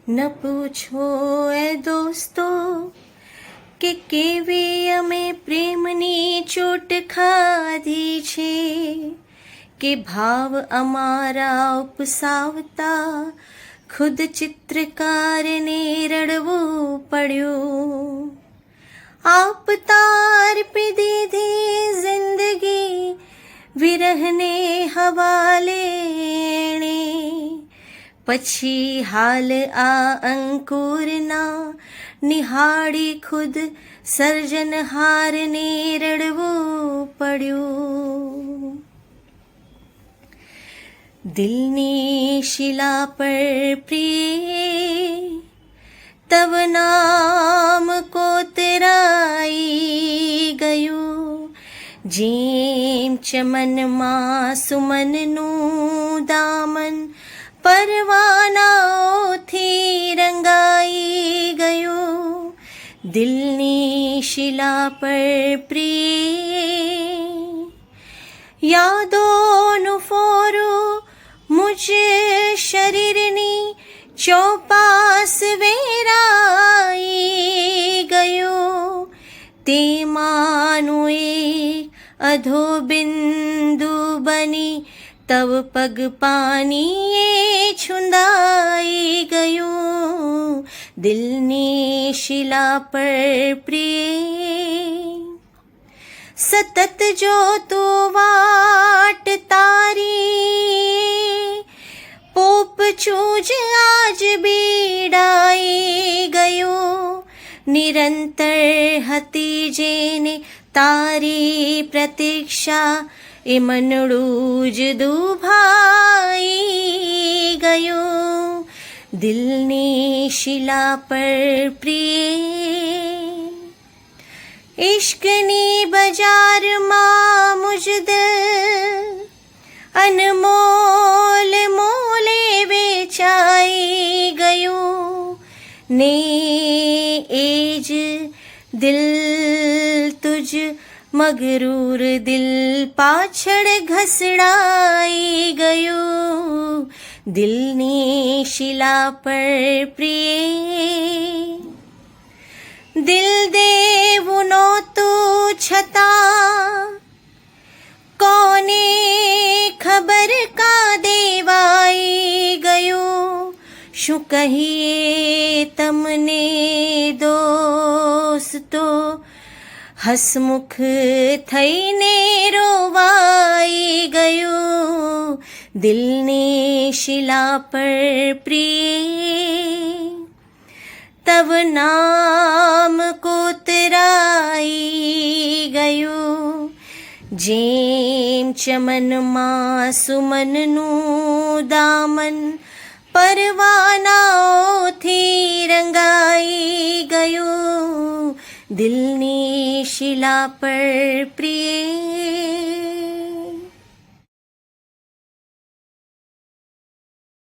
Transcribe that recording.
ન પૂછો એ દોસ્તો કે કેવી અમે પ્રેમની ચોટ ખાધી છે, કે ભાવ અમારા ઉપસાવતા ખુદ ચિત્રકારને રડવું પડ્યું. આપતા અર્પી દીધી જિંદગી વિરહને હવાલે એણે, પછી હાલ આ અંકુરના નિહાળી ખુદ સર્જનહારને રડવું પડ્યું. દિલની શિલા પર પ્રિય તવ નામ કોતરાઈ ગયું, જેમ ચમનમાં સુમનનું દામન પરવાનાઓથી રંગાઈ ગયું. દિલની શિલા પર પ્રિય યાદોનું ફોરું મુજ શરીરની ચોપાસ વેરાઈ ગયું. તેમાંનું એક અધો બિંદુ બની તવ પગ પાણીએ છુંદાઈ ગયું. દિલની શિલા પર પ્રિય સતત જોતું વાટ તારી, પોપચું જ આજ બીડાઈ ગયું. નિરંતર હતી જેને તારી પ્રતીક્ષા એ મનડું જ દુભાઈ ગયું. દિલની શિલા પર પ્રિય ઇશ્કની બજારમાં મુજદ અનમોલ મોલે વેચાઈ ગયું. ને એ જ દિલ તુજ મગરૂર દિલ પાછળ ઘસડાઈ ગયું. દિલની શિલા પર પ્રિય દિલ દેવું નહોતું છતાં કોને ખબર કા દેવાઈ ગયું. શું કહીએ તમને દોસ્તો, હસમુખ થઈને રોવાઈ ગયું. દિલની શિલા પર પ્રિય તવ નામ કોતરાઈ ગયું. જેમ ચમનમાં સુમનનું દામન પરવાનાઓથી રંગાઈ ગયું. દિલની શિલા પર પ્રિય